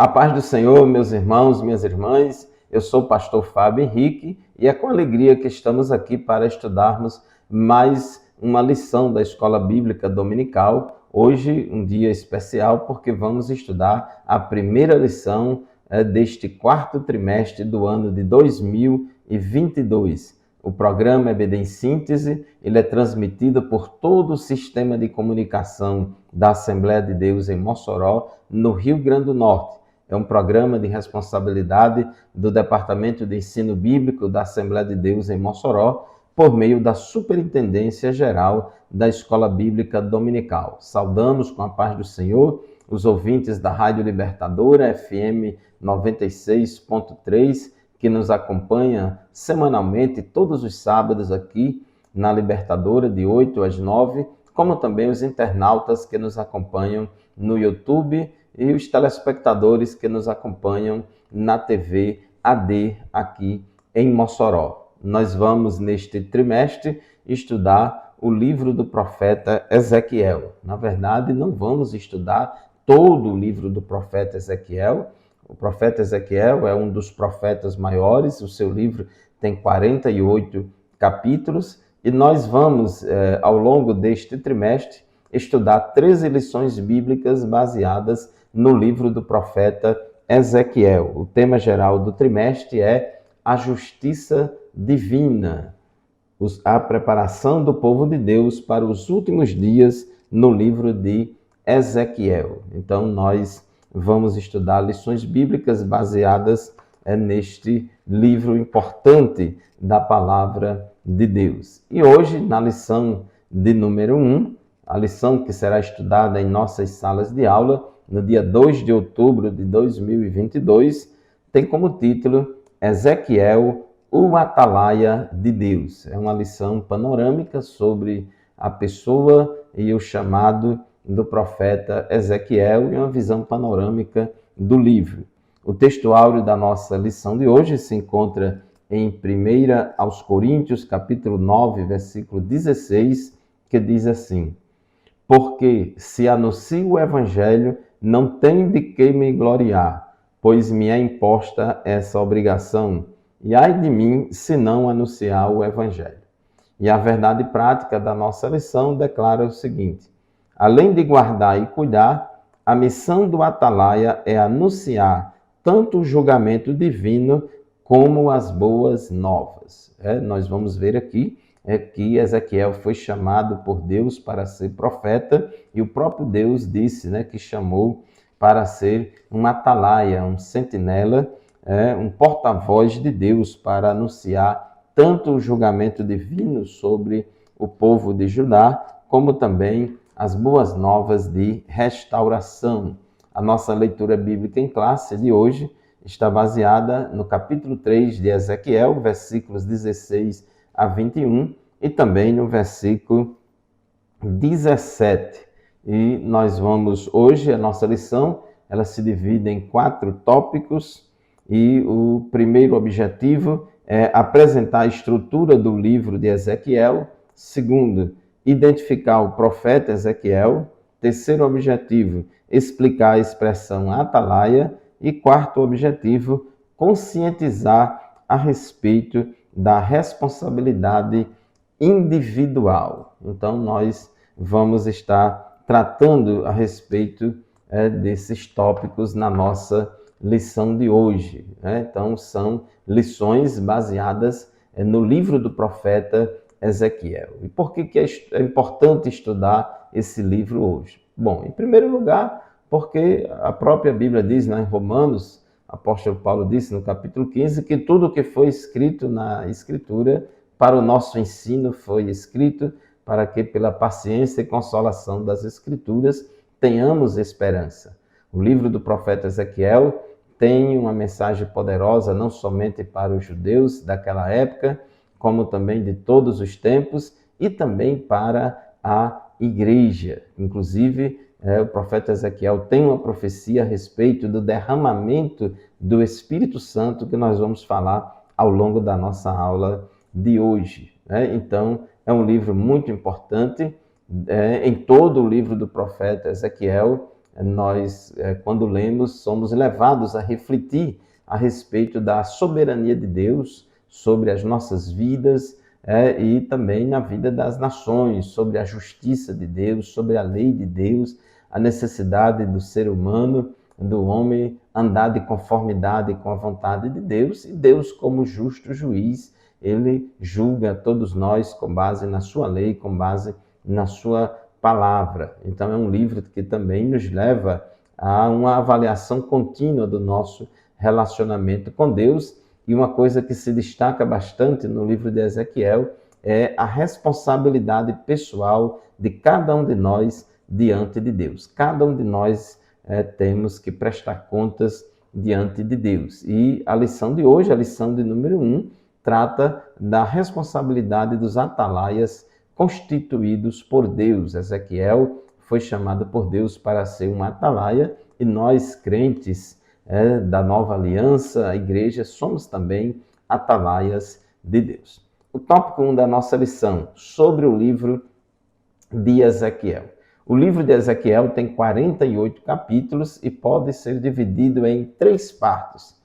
A paz do Senhor, meus irmãos, minhas irmãs, eu sou o pastor Fábio Henrique e é com alegria que estamos aqui para estudarmos mais uma lição da Escola Bíblica Dominical. Hoje, um dia especial, porque vamos estudar a primeira lição deste quarto trimestre do ano de 2022. O programa EBD em Síntese, ele é transmitido por todo o sistema de comunicação da Assembleia de Deus em Mossoró, no Rio Grande do Norte. É um programa de responsabilidade do Departamento de Ensino Bíblico da Assembleia de Deus em Mossoró, por meio da Superintendência Geral da Escola Bíblica Dominical. Saudamos com a paz do Senhor os ouvintes da Rádio Libertadora, FM 96.3, que nos acompanha semanalmente, todos os sábados aqui na Libertadora, de 8 às 9, como também os internautas que nos acompanham no YouTube e os telespectadores que nos acompanham na TV AD aqui em Mossoró. Nós vamos, neste trimestre, estudar o livro do profeta Ezequiel. Na verdade, não vamos estudar todo o livro do profeta Ezequiel. O profeta Ezequiel é um dos profetas maiores, o seu livro tem 48 capítulos, e nós vamos, ao longo deste trimestre, estudar 13 lições bíblicas baseadas no livro do profeta Ezequiel. O tema geral do trimestre é a justiça divina, a preparação do povo de Deus para os últimos dias no livro de Ezequiel. Então, nós vamos estudar lições bíblicas baseadas neste livro importante da palavra de Deus. E hoje, na lição de número 1, a lição que será estudada em nossas salas de aula, no dia 2 de outubro de 2022, tem como título Ezequiel, o Atalaia de Deus. É uma lição panorâmica sobre a pessoa e o chamado do profeta Ezequiel e uma visão panorâmica do livro. O texto áureo da nossa lição de hoje se encontra em 1 aos Coríntios, capítulo 9, versículo 16, que diz assim: porque se anuncio o evangelho, não tenho de que me gloriar, pois me é imposta essa obrigação. E ai de mim, se não anunciar o evangelho. E a verdade prática da nossa lição declara o seguinte: além de guardar e cuidar, a missão do atalaia é anunciar tanto o julgamento divino como as boas novas. Nós vamos ver aqui que Ezequiel foi chamado por Deus para ser profeta, e o próprio Deus disse que chamou para ser um atalaia, um sentinela, um porta-voz de Deus para anunciar tanto o julgamento divino sobre o povo de Judá, como também as boas novas de restauração. A nossa leitura bíblica em classe de hoje está baseada no capítulo 3 de Ezequiel, versículos 16 a 21, e também no versículo 17. E nós vamos hoje, a nossa lição, ela se divide em 4 tópicos, e o primeiro objetivo é apresentar a estrutura do livro de Ezequiel. Segundo, identificar o profeta Ezequiel. Terceiro objetivo, explicar a expressão atalaia. E quarto objetivo, conscientizar a respeito da responsabilidade individual. Então, nós vamos estar tratando a respeito desses tópicos na nossa lição de hoje. Então, são lições baseadas no livro do profeta Ezequiel. E por que é importante estudar esse livro hoje? Bom, em primeiro lugar, porque a própria Bíblia diz, em Romanos, o apóstolo Paulo disse no capítulo 15, que tudo o que foi escrito na Escritura para o nosso ensino foi escrito para que, pela paciência e consolação das Escrituras, tenhamos esperança. O livro do profeta Ezequiel tem uma mensagem poderosa não somente para os judeus daquela época, como também de todos os tempos, e também para a igreja. Inclusive, o profeta Ezequiel tem uma profecia a respeito do derramamento do Espírito Santo, que nós vamos falar ao longo da nossa aula de hoje. Então, é um livro muito importante. Em todo o livro do profeta Ezequiel, nós, quando lemos, somos levados a refletir a respeito da soberania de Deus sobre as nossas vidas e também na vida das nações, sobre a justiça de Deus, sobre a lei de Deus, a necessidade do ser humano, do homem, andar de conformidade com a vontade de Deus, e Deus, como justo juiz, ele julga todos nós com base na sua lei, com base na sua palavra. Então é um livro que também nos leva a uma avaliação contínua do nosso relacionamento com Deus. E uma coisa que se destaca bastante no livro de Ezequiel é a responsabilidade pessoal de cada um de nós diante de Deus. Cada um de nós temos que prestar contas diante de Deus. E a lição de hoje, a lição de número 1, trata da responsabilidade dos atalaias constituídos por Deus. Ezequiel foi chamado por Deus para ser um atalaia, e nós, crentes da nova aliança, a igreja, somos também atalaias de Deus. O tópico 1 da nossa lição, sobre o livro de Ezequiel. O livro de Ezequiel tem 48 capítulos e pode ser dividido em 3 partes.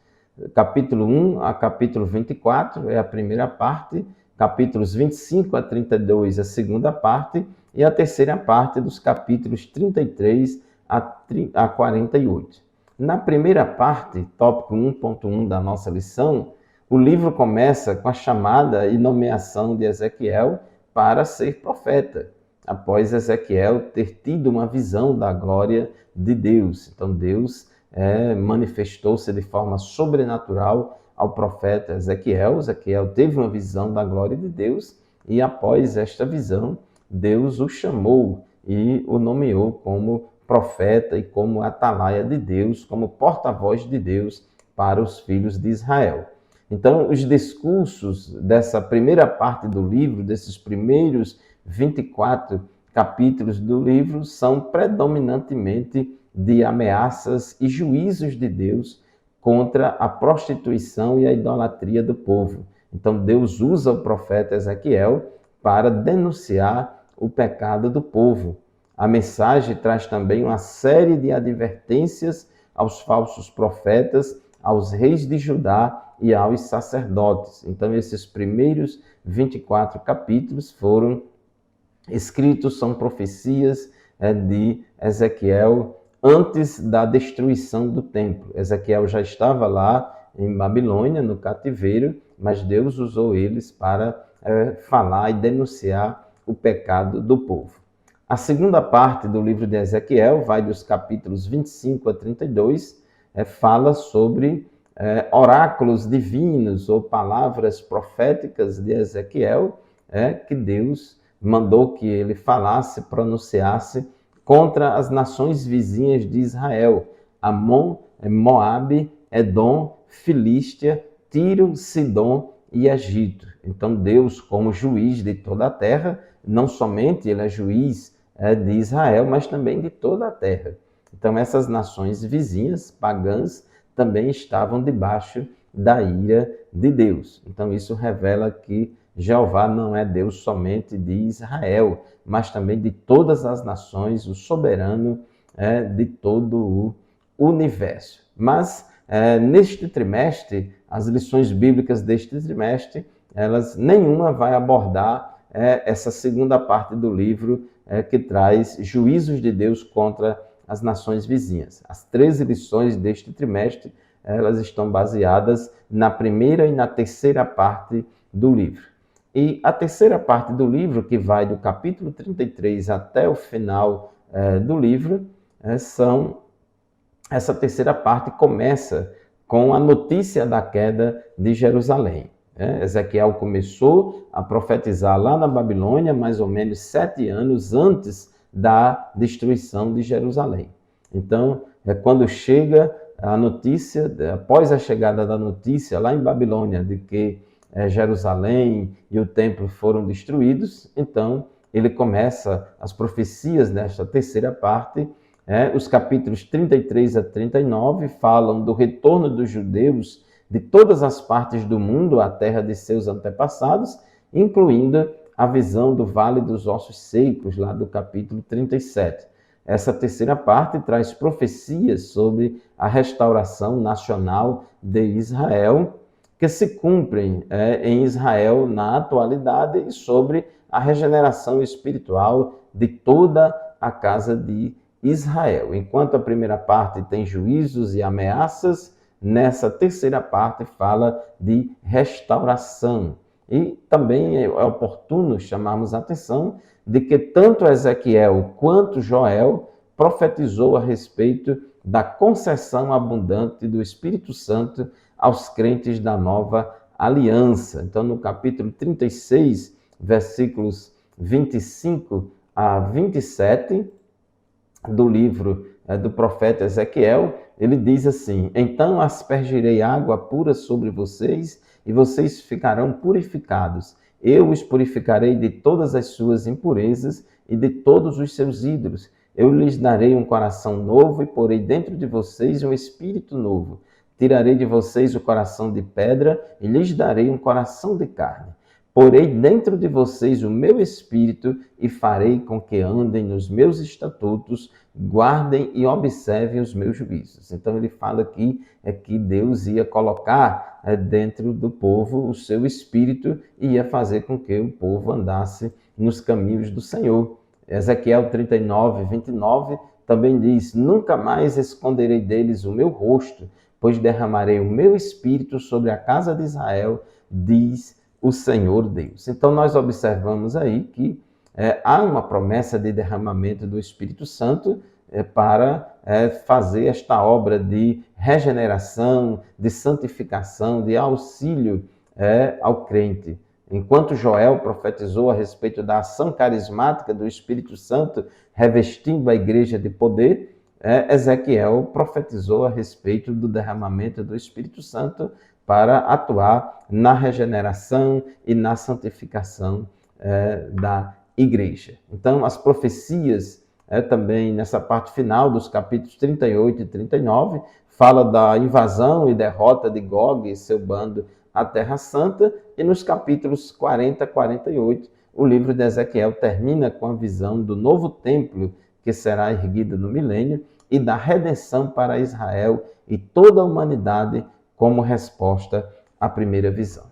Capítulo 1 a capítulo 24 é a primeira parte, capítulos 25 a 32 a segunda parte, e a terceira parte dos capítulos 33 a 48. Na primeira parte, tópico 1.1 da nossa lição, o livro começa com a chamada e nomeação de Ezequiel para ser profeta, após Ezequiel ter tido uma visão da glória de Deus. Então Deus manifestou-se de forma sobrenatural ao profeta Ezequiel. Ezequiel teve uma visão da glória de Deus e após esta visão, Deus o chamou e o nomeou como profeta e como atalaia de Deus, como porta-voz de Deus para os filhos de Israel. Então, os discursos dessa primeira parte do livro, desses primeiros 24 capítulos do livro, são predominantemente de ameaças e juízos de Deus contra a prostituição e a idolatria do povo. Então, Deus usa o profeta Ezequiel para denunciar o pecado do povo. A mensagem traz também uma série de advertências aos falsos profetas, aos reis de Judá e aos sacerdotes. Então, esses primeiros 24 capítulos foram escritos, são profecias de Ezequiel antes da destruição do templo. Ezequiel já estava lá em Babilônia, no cativeiro, mas Deus usou eles para falar e denunciar o pecado do povo. A segunda parte do livro de Ezequiel, vai dos capítulos 25 a 32, fala sobre oráculos divinos ou palavras proféticas de Ezequiel, que Deus mandou que ele falasse, pronunciasse contra as nações vizinhas de Israel: Amon, Moabe, Edom, Filístia, Tiro, Sidom e Egito. Então Deus, como juiz de toda a terra, não somente ele é juiz de Israel, mas também de toda a terra. Então essas nações vizinhas, pagãs, também estavam debaixo da ira de Deus. Então isso revela que Jeová não é Deus somente de Israel, mas também de todas as nações, o soberano de todo o universo. Mas neste trimestre, as lições bíblicas deste trimestre, nenhuma vai abordar essa segunda parte do livro que traz juízos de Deus contra as nações vizinhas. As 13 lições deste trimestre, elas estão baseadas na primeira e na terceira parte do livro. E a terceira parte do livro, que vai do capítulo 33 até o final do livro, essa terceira parte começa com a notícia da queda de Jerusalém. Ezequiel começou a profetizar lá na Babilônia, mais ou menos 7 anos antes da destruição de Jerusalém. Então, quando chega a notícia, após a chegada da notícia lá em Babilônia, de que Jerusalém e o templo foram destruídos, então ele começa as profecias desta terceira parte. Os capítulos 33 a 39 falam do retorno dos judeus de todas as partes do mundo à terra de seus antepassados, incluindo a visão do Vale dos Ossos Secos, lá do capítulo 37. essa terceira parte traz profecias sobre a restauração nacional de Israel, que se cumprem em Israel na atualidade, e sobre a regeneração espiritual de toda a casa de Israel. Enquanto a primeira parte tem juízos e ameaças, nessa terceira parte fala de restauração. E também é oportuno chamarmos a atenção de que tanto Ezequiel quanto Joel profetizou a respeito da concessão abundante do Espírito Santo aos crentes da nova aliança. Então, no capítulo 36, versículos 25 a 27 do livro do profeta Ezequiel, ele diz assim: então aspergirei água pura sobre vocês e vocês ficarão purificados. Eu os purificarei de todas as suas impurezas e de todos os seus ídolos. Eu lhes darei um coração novo e porei dentro de vocês um espírito novo. Tirarei de vocês o coração de pedra e lhes darei um coração de carne. Porei dentro de vocês o meu espírito e farei com que andem nos meus estatutos, guardem e observem os meus juízos. Então ele fala aqui que Deus ia colocar dentro do povo o seu espírito e ia fazer com que o povo andasse nos caminhos do Senhor. Ezequiel 39, 29 também diz: nunca mais esconderei deles o meu rosto, pois derramarei o meu espírito sobre a casa de Israel, diz o Senhor Deus. Então nós observamos aí que há uma promessa de derramamento do Espírito Santo para fazer esta obra de regeneração, de santificação, de auxílio ao crente. Enquanto Joel profetizou a respeito da ação carismática do Espírito Santo revestindo a igreja de poder, Ezequiel profetizou a respeito do derramamento do Espírito Santo para atuar na regeneração e na santificação da igreja. Então, as profecias também nessa parte final dos capítulos 38 e 39, fala da invasão e derrota de Gog e seu bando à Terra Santa, e nos capítulos 40 e 48, o livro de Ezequiel termina com a visão do novo templo que será erguido no milênio e da redenção para Israel e toda a humanidade como resposta à primeira visão.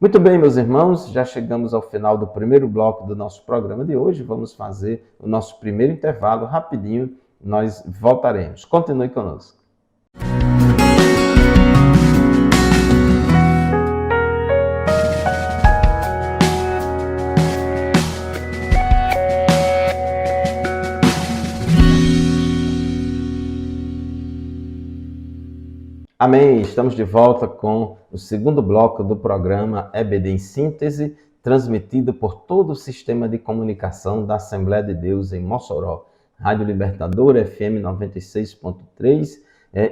Muito bem, meus irmãos, já chegamos ao final do primeiro bloco do nosso programa de hoje. Vamos fazer o nosso primeiro intervalo rapidinho. Nós voltaremos. Continue conosco. Amém, estamos de volta com o segundo bloco do programa EBD em Síntese, transmitido por todo o sistema de comunicação da Assembleia de Deus em Mossoró, Rádio Libertador, FM 96.3,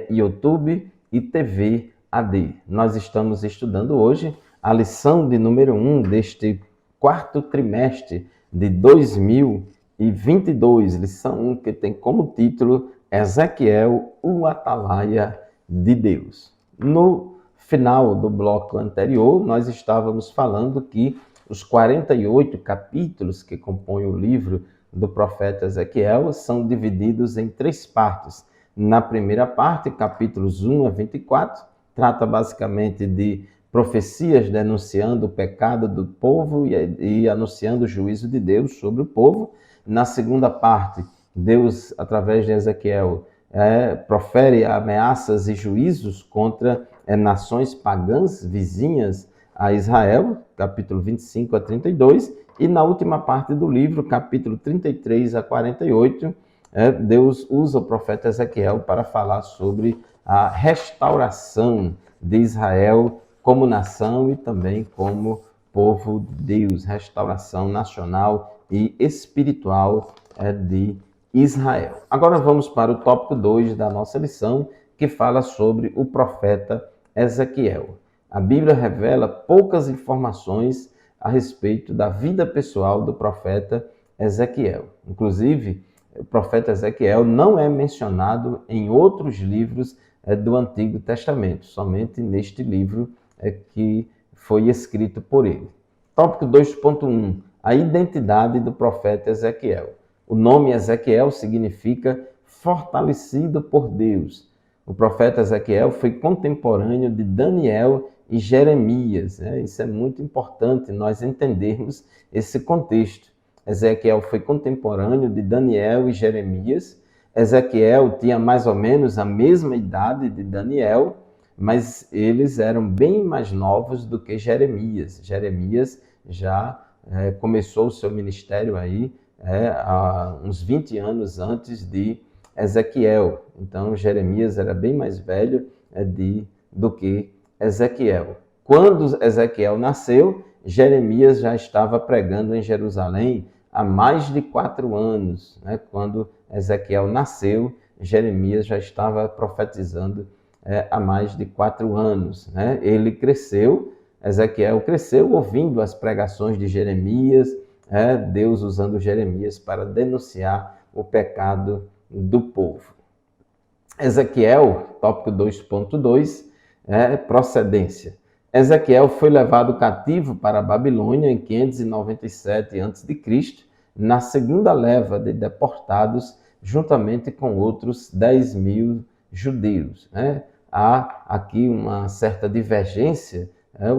YouTube e TV AD. Nós estamos estudando hoje a lição de número 1 deste quarto trimestre de 2022, lição 1, que tem como título Ezequiel, o Atalaia de Deus. No final do bloco anterior, nós estávamos falando que os 48 capítulos que compõem o livro do profeta Ezequiel são divididos em 3 partes. Na primeira parte, capítulos 1 a 24, trata basicamente de profecias denunciando o pecado do povo e anunciando o juízo de Deus sobre o povo. Na segunda parte, Deus, através de Ezequiel, profere ameaças e juízos contra nações pagãs vizinhas a Israel, capítulo 25 a 32, e na última parte do livro, capítulo 33 a 48, Deus usa o profeta Ezequiel para falar sobre a restauração de Israel como nação e também como povo de Deus, restauração nacional e espiritual de Israel. Agora vamos para o tópico 2 da nossa lição, que fala sobre o profeta Ezequiel. A Bíblia revela poucas informações a respeito da vida pessoal do profeta Ezequiel. Inclusive, o profeta Ezequiel não é mencionado em outros livros do Antigo Testamento, somente neste livro que foi escrito por ele. Tópico 2.1. A identidade do profeta Ezequiel. O nome Ezequiel significa fortalecido por Deus. O profeta Ezequiel foi contemporâneo de Daniel e Jeremias. Isso é muito importante nós entendermos esse contexto. Ezequiel foi contemporâneo de Daniel e Jeremias. Ezequiel tinha mais ou menos a mesma idade de Daniel, mas eles eram bem mais novos do que Jeremias. Jeremias já começou o seu ministério aí há uns 20 anos antes de Ezequiel. Então, Jeremias era bem mais velho do que Ezequiel. Quando Ezequiel nasceu, Jeremias já estava pregando em Jerusalém há mais de 4 anos. Quando Ezequiel nasceu, Jeremias já estava profetizando há mais de 4 anos. Ele cresceu, Ezequiel cresceu ouvindo as pregações de Jeremias, Deus usando Jeremias para denunciar o pecado do povo. Ezequiel, tópico 2.2, procedência. Ezequiel foi levado cativo para a Babilônia em 597 a.C., na segunda leva de deportados, juntamente com outros 10.000 judeus. Há aqui uma certa divergência.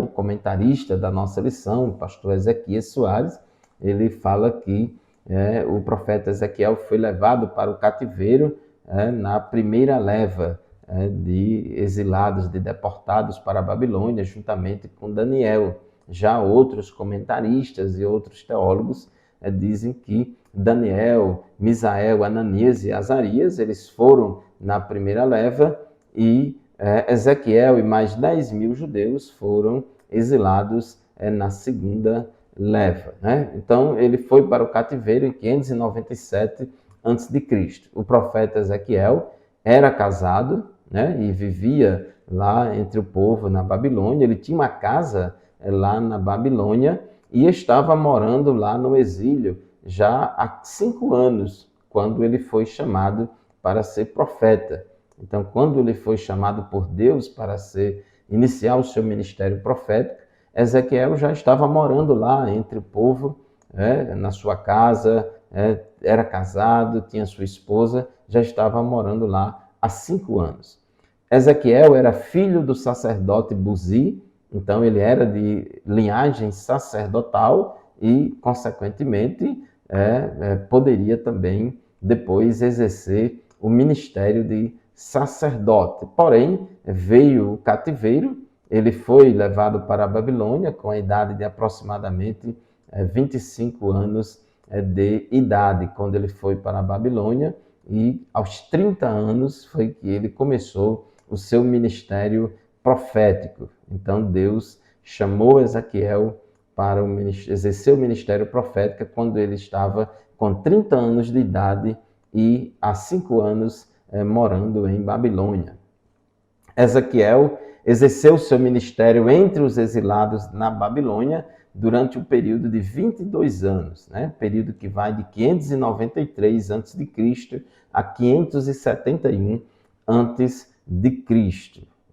O comentarista da nossa lição, o pastor Ezequias Soares, ele fala que o profeta Ezequiel foi levado para o cativeiro na primeira leva de exilados, de deportados para a Babilônia, juntamente com Daniel. Já outros comentaristas e outros teólogos dizem que Daniel, Misael, Ananias e Azarias, eles foram na primeira leva e Ezequiel e mais 10.000 judeus foram exilados na segunda leva. Então, ele foi para o cativeiro em 597 a.C. O profeta Ezequiel era casado e vivia lá entre o povo na Babilônia. Ele tinha uma casa lá na Babilônia e estava morando lá no exílio já há 5 anos, quando ele foi chamado para ser profeta. Então, quando ele foi chamado por Deus para iniciar o seu ministério profético, Ezequiel já estava morando lá entre o povo, na sua casa, era casado, tinha sua esposa, já estava morando lá há 5 anos. Ezequiel era filho do sacerdote Buzi, então ele era de linhagem sacerdotal e, consequentemente, poderia também depois exercer o ministério de sacerdote. Porém, veio o cativeiro, ele foi levado para a Babilônia com a idade de aproximadamente 25 anos de idade, quando ele foi para a Babilônia, e aos 30 anos foi que ele começou o seu ministério profético. Então Deus chamou Ezequiel para exercer o ministério profético quando ele estava com 30 anos de idade e há 5 anos morando em Babilônia. Ezequiel exerceu seu ministério entre os exilados na Babilônia durante o período de 22 anos, período que vai de 593 a.C. a 571 a.C.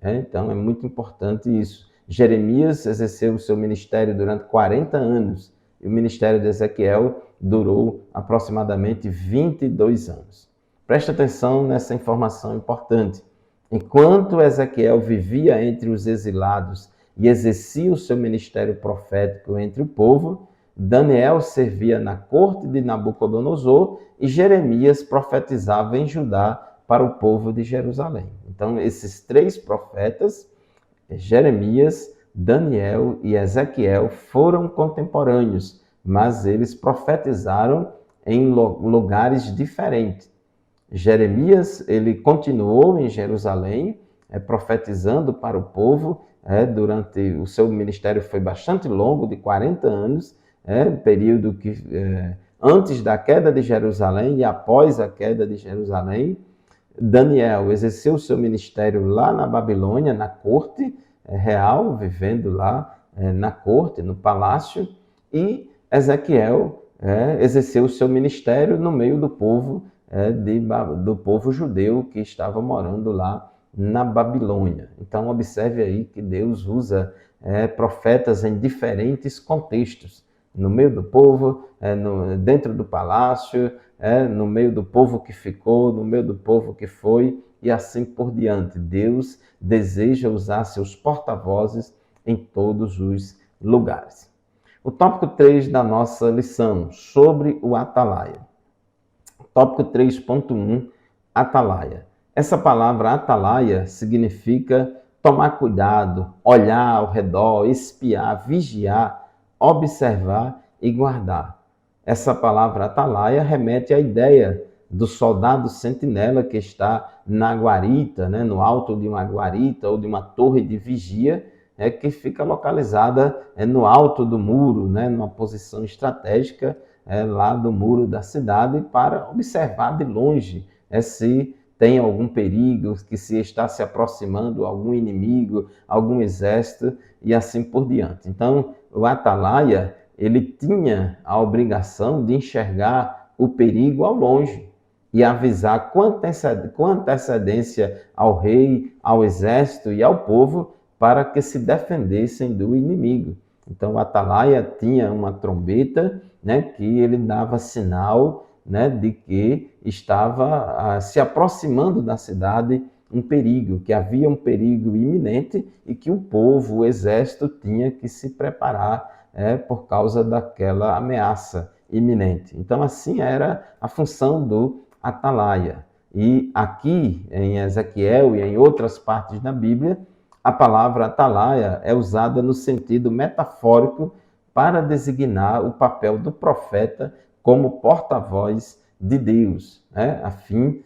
Então é muito importante isso. Jeremias exerceu o seu ministério durante 40 anos e o ministério de Ezequiel durou aproximadamente 22 anos. Preste atenção nessa informação importante. Enquanto Ezequiel vivia entre os exilados e exercia o seu ministério profético entre o povo, Daniel servia na corte de Nabucodonosor e Jeremias profetizava em Judá para o povo de Jerusalém. Então, esses 3 profetas, Jeremias, Daniel e Ezequiel, foram contemporâneos, mas eles profetizaram em lugares diferentes. Jeremias, ele continuou em Jerusalém, profetizando para o povo, durante o seu ministério foi bastante longo, de 40 anos, período que antes da queda de Jerusalém e após a queda de Jerusalém. Daniel exerceu o seu ministério lá na Babilônia, na corte real, vivendo lá na corte, no palácio, e Ezequiel exerceu o seu ministério no meio do povo, do povo judeu que estava morando lá na Babilônia. Então, observe aí que Deus usa profetas em diferentes contextos. no meio do povo, dentro do palácio, no meio do povo que ficou, no meio do povo que foi, e assim por diante. Deus deseja usar seus porta-vozes em todos os lugares. O tópico 3 da nossa lição, sobre o atalaia. Tópico 3.1, atalaia. Essa palavra atalaia significa tomar cuidado, olhar ao redor, espiar, vigiar, observar e guardar. Essa palavra atalaia remete à ideia do soldado sentinela que está na guarita, no alto de uma guarita ou de uma torre de vigia, que fica localizada no alto do muro, numa posição estratégica lá do muro da cidade, para observar de longe se tem algum perigo, que se está se aproximando algum inimigo, algum exército e assim por diante. Então, o atalaia, ele tinha a obrigação de enxergar o perigo ao longe e avisar com antecedência ao rei, ao exército e ao povo para que se defendessem do inimigo. Então, o atalaia tinha uma trombeta, que ele dava sinal, de que estava se aproximando da cidade um perigo, que havia um perigo iminente e que o povo, o exército, tinha que se preparar por causa daquela ameaça iminente. Então, assim era a função do atalaia. E aqui em Ezequiel e em outras partes da Bíblia, a palavra atalaia é usada no sentido metafórico para designar o papel do profeta como porta-voz de Deus, a fim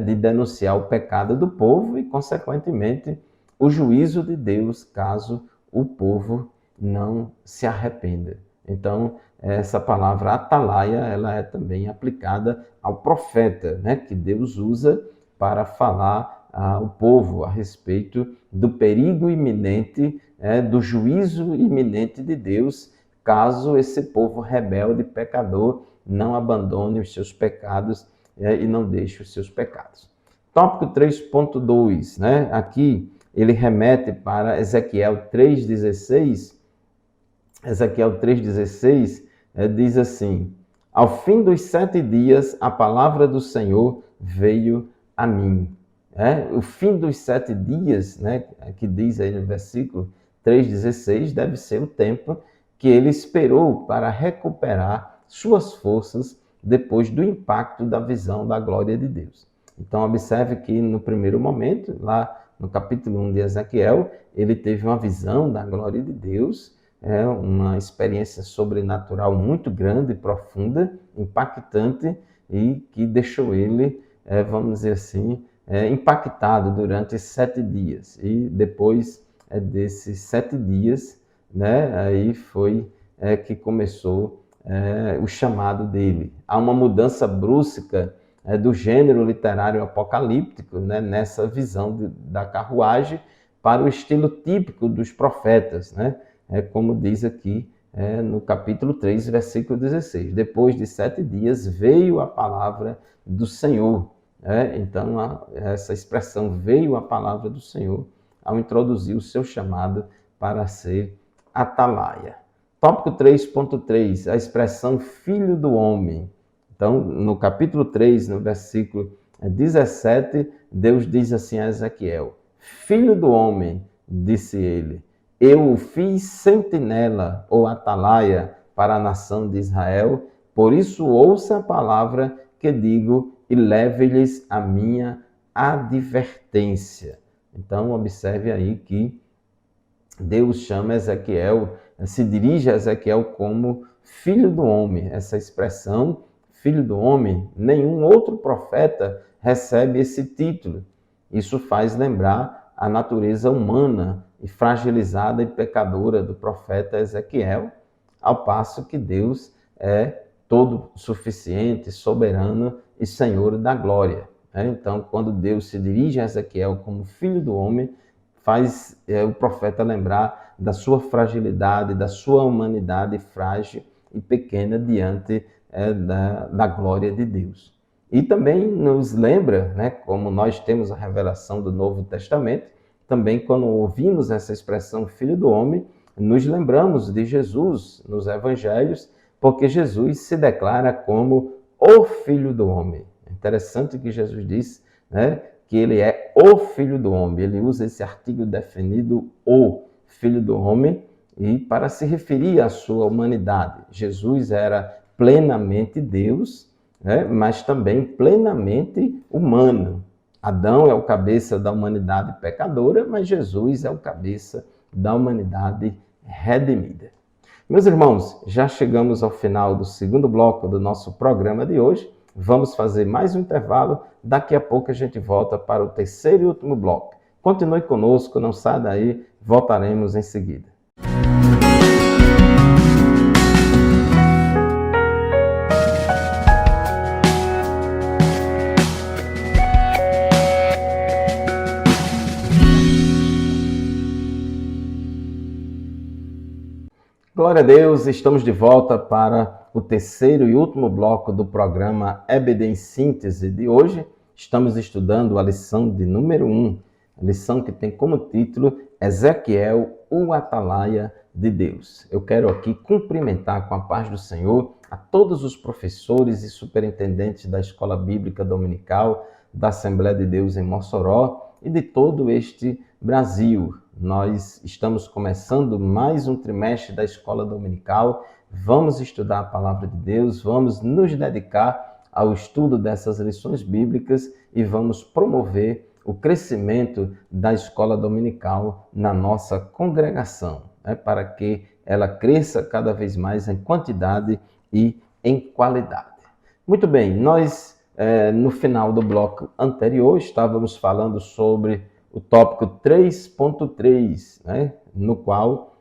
de denunciar o pecado do povo e, consequentemente, o juízo de Deus caso o povo não se arrependa. Então, essa palavra atalaia, ela é também aplicada ao profeta, que Deus usa para falar ao povo a respeito do perigo iminente, do juízo iminente de Deus, caso esse povo rebelde, pecador, não abandone os seus pecados e não deixe os seus pecados. Tópico 3.2, aqui ele remete para Ezequiel 3,16. Ezequiel 3,16 diz assim: ao fim dos 7 dias, a palavra do Senhor veio a mim. O fim dos 7 dias, que diz aí no versículo 3,16, deve ser o tempo que ele esperou para recuperar suas forças depois do impacto da visão da glória de Deus. Então, observe que no primeiro momento, lá no capítulo 1 de Ezequiel, ele teve uma visão da glória de Deus, uma experiência sobrenatural muito grande, profunda, impactante e que deixou ele, vamos dizer assim, impactado durante 7 dias. E depois desses 7 dias, aí foi que começou o chamado dele. Há uma mudança brusca do gênero literário apocalíptico, nessa visão da carruagem, para o estilo típico dos profetas, como diz aqui no capítulo 3, versículo 16. Depois de 7 dias veio a palavra do Senhor. Então, essa expressão veio a palavra do Senhor ao introduzir o seu chamado para ser atalaia. Tópico 3.3, a expressão filho do homem. Então, no capítulo 3, no versículo 17, Deus diz assim a Ezequiel: filho do homem, disse ele, eu o fiz sentinela ou atalaia para a nação de Israel, por isso ouça a palavra que digo e leve-lhes a minha advertência. Então, observe aí que Deus chama Ezequiel, se dirige a Ezequiel como filho do homem. Essa expressão, filho do homem, nenhum outro profeta recebe esse título. Isso faz lembrar a natureza humana e fragilizada e pecadora do profeta Ezequiel, ao passo que Deus é todo suficiente, soberano e Senhor da glória. Então, quando Deus se dirige a Ezequiel como filho do homem, faz o profeta lembrar da sua fragilidade, da sua humanidade frágil e pequena diante da glória de Deus. E também nos lembra, como nós temos a revelação do Novo Testamento, também quando ouvimos essa expressão filho do homem, nos lembramos de Jesus nos evangelhos, porque Jesus se declara como o Filho do Homem. É interessante que Jesus diz, né, que ele é o Filho do Homem. Ele usa esse artigo definido, o Filho do Homem, e para se referir à sua humanidade. Jesus era plenamente Deus, né, mas também plenamente humano. Adão é o cabeça da humanidade pecadora, mas Jesus é o cabeça da humanidade redimida. Meus irmãos, já chegamos ao final do segundo bloco do nosso programa de hoje. Vamos fazer mais um intervalo. Daqui a pouco a gente volta para o terceiro e último bloco. Continue conosco, não saia daí, voltaremos em seguida. Glória a Deus, estamos de volta para o terceiro e último bloco do programa EBD em Síntese de hoje. Estamos estudando a lição de número 1, a lição que tem como título Ezequiel, o Atalaia de Deus. Eu quero aqui cumprimentar com a paz do Senhor a todos os professores e superintendentes da Escola Bíblica Dominical, da Assembleia de Deus em Mossoró e de todo este Brasil. Nós estamos começando mais um trimestre da Escola Dominical. Vamos estudar a Palavra de Deus, vamos nos dedicar ao estudo dessas lições bíblicas e vamos promover o crescimento da Escola Dominical na nossa congregação, para que ela cresça cada vez mais em quantidade e em qualidade. Muito bem, nós no final do bloco anterior estávamos falando sobre o tópico 3.3, né? no qual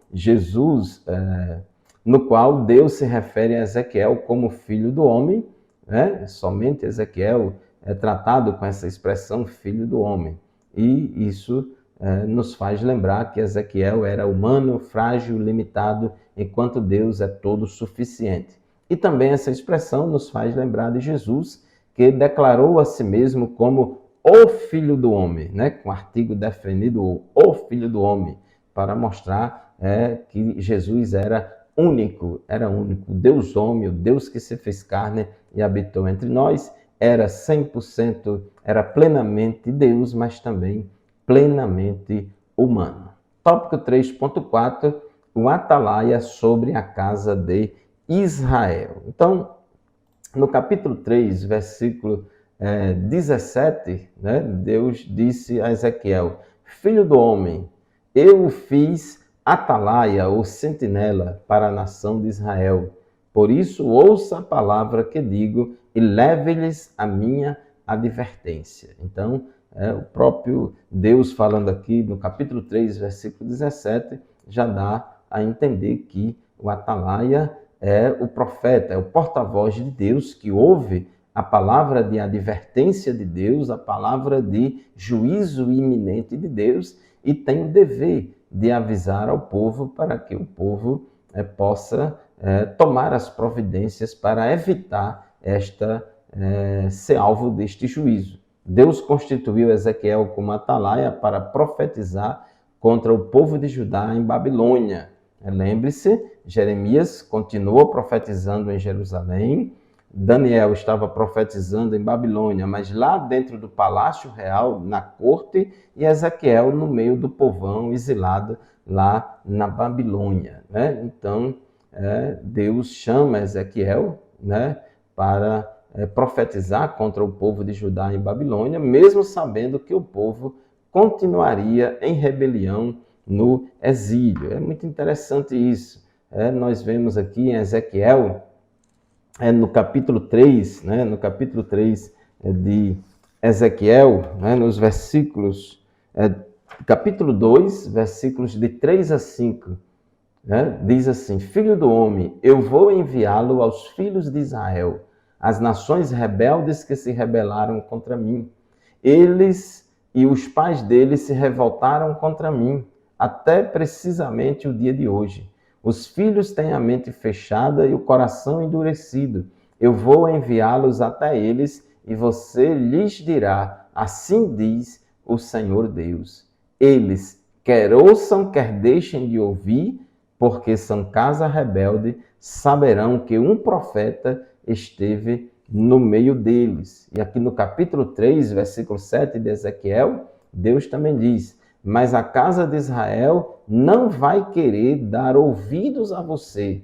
Deus se refere a Ezequiel como filho do homem, né? Somente Ezequiel é tratado com essa expressão filho do homem. E isso nos faz lembrar que Ezequiel era humano, frágil, limitado, enquanto Deus é todo suficiente. E também essa expressão nos faz lembrar de Jesus, que declarou a si mesmo como o Filho do Homem, né? Com o artigo definido, o Filho do Homem, para mostrar que Jesus era único, Deus homem, o Deus que se fez carne e habitou entre nós, era 100%, era plenamente Deus, mas também plenamente humano. Tópico 3.4, o Atalaia sobre a casa de Israel. Então, no capítulo 3, versículo 17, né, Deus disse a Ezequiel, filho do homem, eu o fiz atalaia ou sentinela para a nação de Israel. Por isso, ouça a palavra que digo e leve-lhes a minha advertência. Então, o próprio Deus falando aqui no capítulo 3, versículo 17, já dá a entender que o atalaia é o profeta, é o porta-voz de Deus que ouve a palavra de advertência de Deus, a palavra de juízo iminente de Deus e tem o dever de avisar ao povo para que o povo possa tomar as providências para evitar ser alvo deste juízo. Deus constituiu Ezequiel como atalaia para profetizar contra o povo de Judá em Babilônia. Lembre-se, Jeremias continuou profetizando em Jerusalém, Daniel estava profetizando em Babilônia, mas lá dentro do palácio real, na corte, e Ezequiel no meio do povão exilado lá na Babilônia. Né? Então, Deus chama Ezequiel, né, para profetizar contra o povo de Judá em Babilônia, mesmo sabendo que o povo continuaria em rebelião no exílio. É muito interessante isso. Nós vemos aqui em Ezequiel, no capítulo 3, né, no capítulo 3 de Ezequiel, né, nos versículos, capítulo 2, versículos de 3 a 5, né, diz assim, filho do homem, eu vou enviá-lo aos filhos de Israel, as nações rebeldes que se rebelaram contra mim. Eles e os pais deles se revoltaram contra mim, até precisamente o dia de hoje. Os filhos têm a mente fechada e o coração endurecido. Eu vou enviá-los até eles e você lhes dirá, assim diz o Senhor Deus. Eles, quer ouçam, quer deixem de ouvir, porque são casa rebelde, saberão que um profeta esteve no meio deles. E aqui no capítulo 3, versículo 7 de Ezequiel, Deus também diz: mas a casa de Israel não vai querer dar ouvidos a você,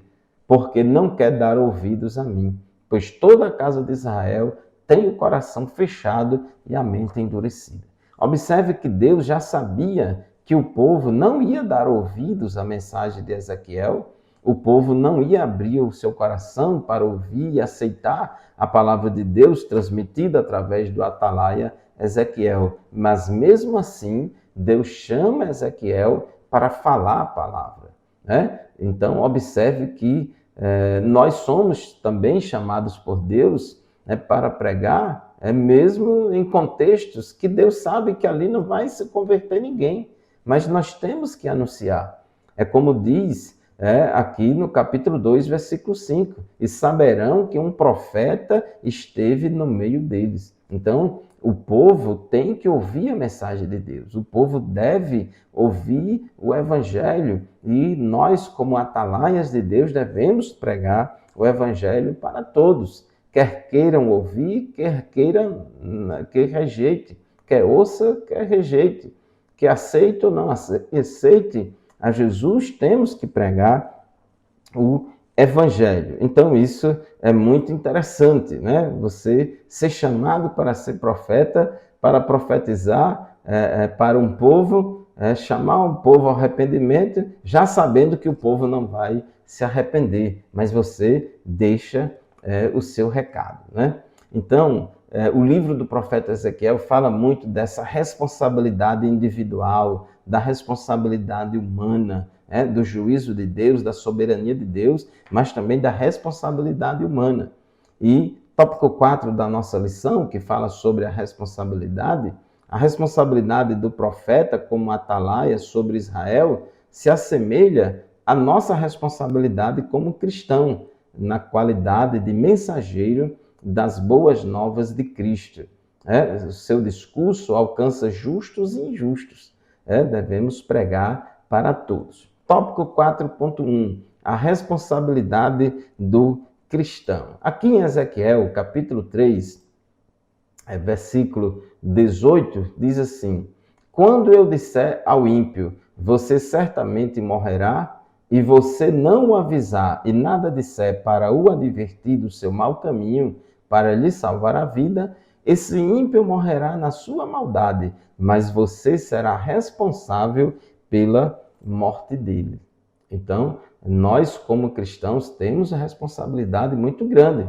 porque não quer dar ouvidos a mim, pois toda a casa de Israel tem o coração fechado e a mente endurecida. Observe que Deus já sabia que o povo não ia dar ouvidos à mensagem de Ezequiel, o povo não ia abrir o seu coração para ouvir e aceitar a palavra de Deus transmitida através do atalaia Ezequiel. Mas mesmo assim, Deus chama Ezequiel para falar a palavra, né? Então, observe que nós somos também chamados por Deus, né, para pregar, mesmo em contextos que Deus sabe que ali não vai se converter ninguém, mas nós temos que anunciar. É como diz aqui no capítulo 2, versículo 5, e saberão que um profeta esteve no meio deles. Então, o povo tem que ouvir a mensagem de Deus, o povo deve ouvir o evangelho, e nós, como atalaias de Deus, devemos pregar o evangelho para todos, quer queiram ouvir, quer queiram que rejeite, quer ouça, quer rejeite, que aceite ou não aceite a Jesus, temos que pregar o evangelho. Então isso é muito interessante, né? Você ser chamado para ser profeta, para profetizar para um povo, chamar o povo ao arrependimento, já sabendo que o povo não vai se arrepender, mas você deixa o seu recado, né? Então, o livro do profeta Ezequiel fala muito dessa responsabilidade individual, da responsabilidade humana, do juízo de Deus, da soberania de Deus, mas também da responsabilidade humana. E tópico 4 da nossa lição, que fala sobre a responsabilidade do profeta como atalaia sobre Israel, se assemelha à nossa responsabilidade como cristão, na qualidade de mensageiro das boas novas de Cristo. O seu discurso alcança justos e injustos. Devemos pregar para todos. Tópico 4.1, a responsabilidade do cristão. Aqui em Ezequiel, capítulo 3, versículo 18, diz assim: quando eu disser ao ímpio, você certamente morrerá, e você não o avisar e nada disser para o advertir do seu mau caminho, para lhe salvar a vida, esse ímpio morrerá na sua maldade, mas você será responsável pela morte dele. Então, nós como cristãos temos uma responsabilidade muito grande.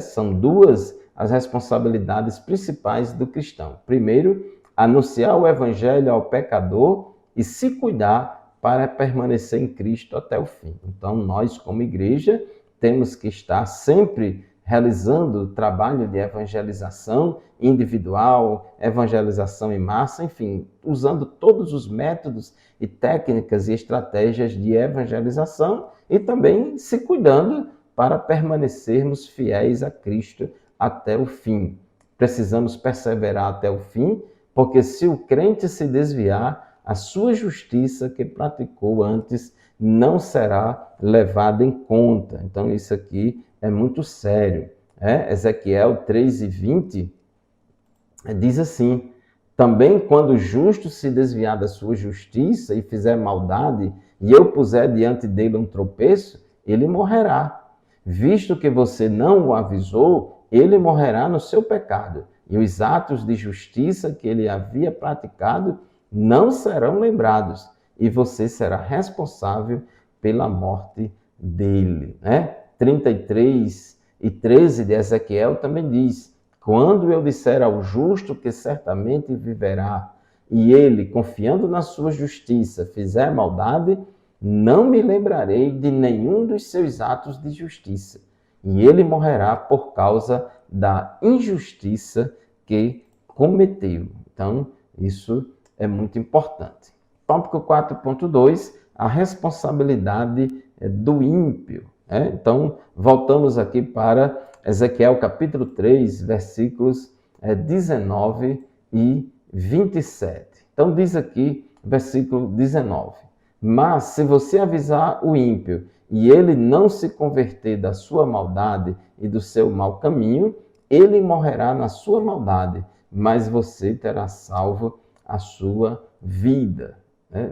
São duas as responsabilidades principais do cristão. Primeiro, anunciar o evangelho ao pecador e se cuidar para permanecer em Cristo até o fim. Então, nós como igreja temos que estar sempre realizando o trabalho de evangelização individual, evangelização em massa, enfim, usando todos os métodos e técnicas e estratégias de evangelização e também se cuidando para permanecermos fiéis a Cristo até o fim. Precisamos perseverar até o fim, porque se o crente se desviar, a sua justiça que praticou antes não será levada em conta. Então, isso aqui é muito sério. Ezequiel 3:20 diz assim: também quando o justo se desviar da sua justiça e fizer maldade, e eu puser diante dele um tropeço, ele morrerá. Visto que você não o avisou, ele morrerá no seu pecado, e os atos de justiça que ele havia praticado não serão lembrados, e você será responsável pela morte dele. 33:13 de Ezequiel também diz: quando eu disser ao justo que certamente viverá, e ele, confiando na sua justiça, fizer maldade, não me lembrarei de nenhum dos seus atos de justiça, e ele morrerá por causa da injustiça que cometeu. Então, isso é muito importante. Tópico 4.2, a responsabilidade do ímpio. Então, voltamos aqui para Ezequiel capítulo 3, versículos 19 e 27. Então, diz aqui, versículo 19: Mas se você avisar o ímpio e ele não se converter da sua maldade e do seu mau caminho, ele morrerá na sua maldade, mas você terá salvo a sua vida.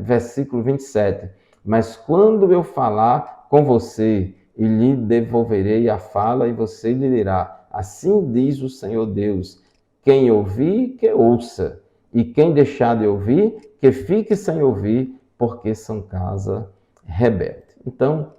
Versículo 27. Mas quando eu falar com você e lhe devolverei a fala, e você lhe dirá: assim diz o Senhor Deus, quem ouvir, que ouça, e quem deixar de ouvir, que fique sem ouvir, porque são casa rebelde. Então,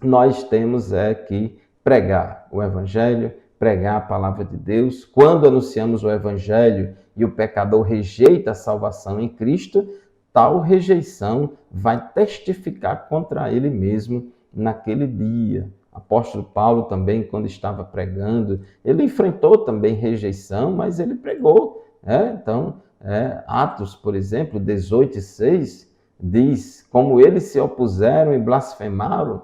nós temos que pregar o Evangelho, pregar a palavra de Deus. Quando anunciamos o Evangelho e o pecador rejeita a salvação em Cristo, tal rejeição vai testificar contra ele mesmo naquele dia. O apóstolo Paulo também, quando estava pregando, ele enfrentou também rejeição, mas ele pregou. Então, Atos, por exemplo, 18:6, diz, como eles se opuseram e blasfemaram,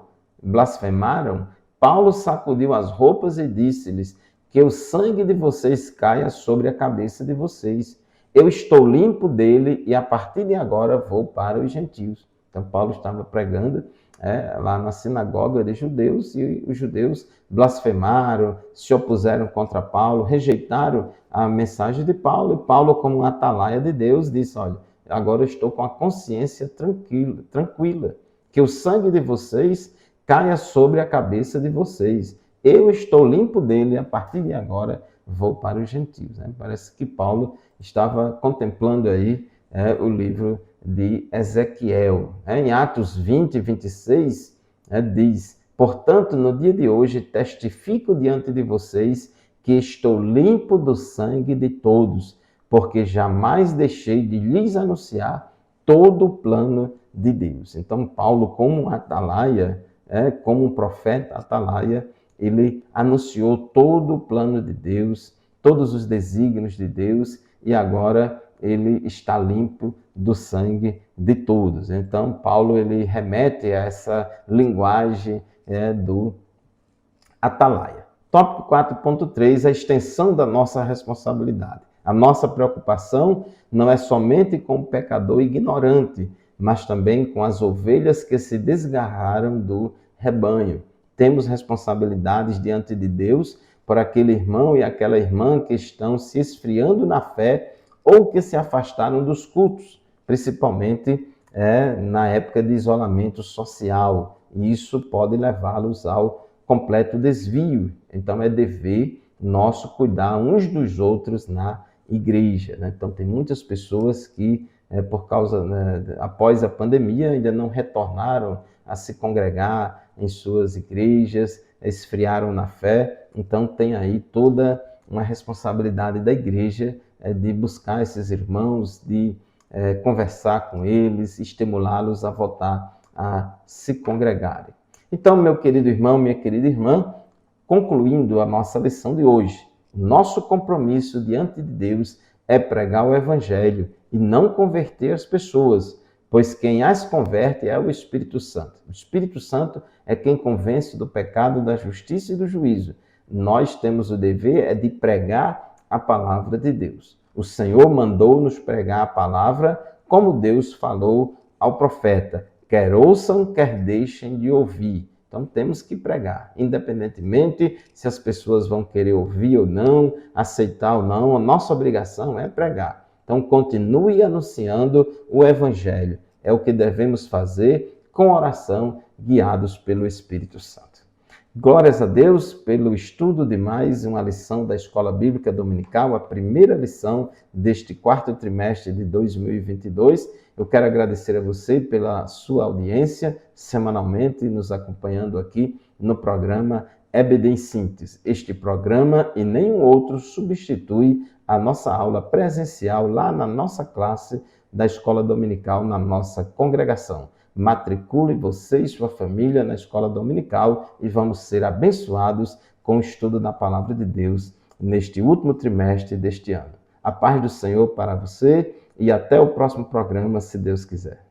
Paulo sacudiu as roupas e disse-lhes que o sangue de vocês caia sobre a cabeça de vocês. Eu estou limpo dele e a partir de agora vou para os gentios. Então Paulo estava pregando lá na sinagoga de judeus e os judeus blasfemaram, se opuseram contra Paulo, rejeitaram a mensagem de Paulo. E Paulo, como um atalaia de Deus, disse: olha, agora eu estou com a consciência tranquila, que o sangue de vocês caia sobre a cabeça de vocês. Eu estou limpo dele e a partir de agora vou para os gentios. Parece que Paulo estava contemplando aí o livro de Ezequiel. Em Atos 20:26, diz: portanto, no dia de hoje testifico diante de vocês que estou limpo do sangue de todos, porque jamais deixei de lhes anunciar todo o plano de Deus. Então, Paulo, como um atalaia, como um profeta atalaia, ele anunciou todo o plano de Deus, todos os desígnios de Deus, e agora ele está limpo do sangue de todos. Então, Paulo ele remete a essa linguagem do atalaia. Tópico 4.3, a extensão da nossa responsabilidade. A nossa preocupação não é somente com o pecador ignorante, mas também com as ovelhas que se desgarraram do rebanho. Temos responsabilidades diante de Deus por aquele irmão e aquela irmã que estão se esfriando na fé ou que se afastaram dos cultos, principalmente na época de isolamento social. E isso pode levá-los ao completo desvio. Então é dever nosso cuidar uns dos outros na igreja. Então tem muitas pessoas que, por causa, após a pandemia, ainda não retornaram a se congregar em suas igrejas, esfriaram na fé. Então tem aí toda uma responsabilidade da igreja de buscar esses irmãos, de conversar com eles, estimulá-los a voltar a se congregarem. Então, meu querido irmão, minha querida irmã, concluindo a nossa lição de hoje, nosso compromisso diante de Deus é pregar o Evangelho e não converter as pessoas, pois quem as converte é o Espírito Santo. O Espírito Santo é quem convence do pecado, da justiça e do juízo. Nós temos o dever de pregar a palavra de Deus. O Senhor mandou-nos pregar a palavra como Deus falou ao profeta. Quer ouçam, quer deixem de ouvir. Então temos que pregar, independentemente se as pessoas vão querer ouvir ou não, aceitar ou não, a nossa obrigação é pregar. Então continue anunciando o Evangelho. É o que devemos fazer com oração, guiados pelo Espírito Santo. Glórias a Deus pelo estudo de mais uma lição da Escola Bíblica Dominical, a primeira lição deste quarto trimestre de 2022. Eu quero agradecer a você pela sua audiência, semanalmente nos acompanhando aqui no programa EBD em Síntese. Este programa e nenhum outro substitui a nossa aula presencial lá na nossa classe da Escola Dominical, na nossa congregação. Matricule você e sua família na Escola Dominical e vamos ser abençoados com o estudo da Palavra de Deus neste último trimestre deste ano. A paz do Senhor para você e até o próximo programa, se Deus quiser.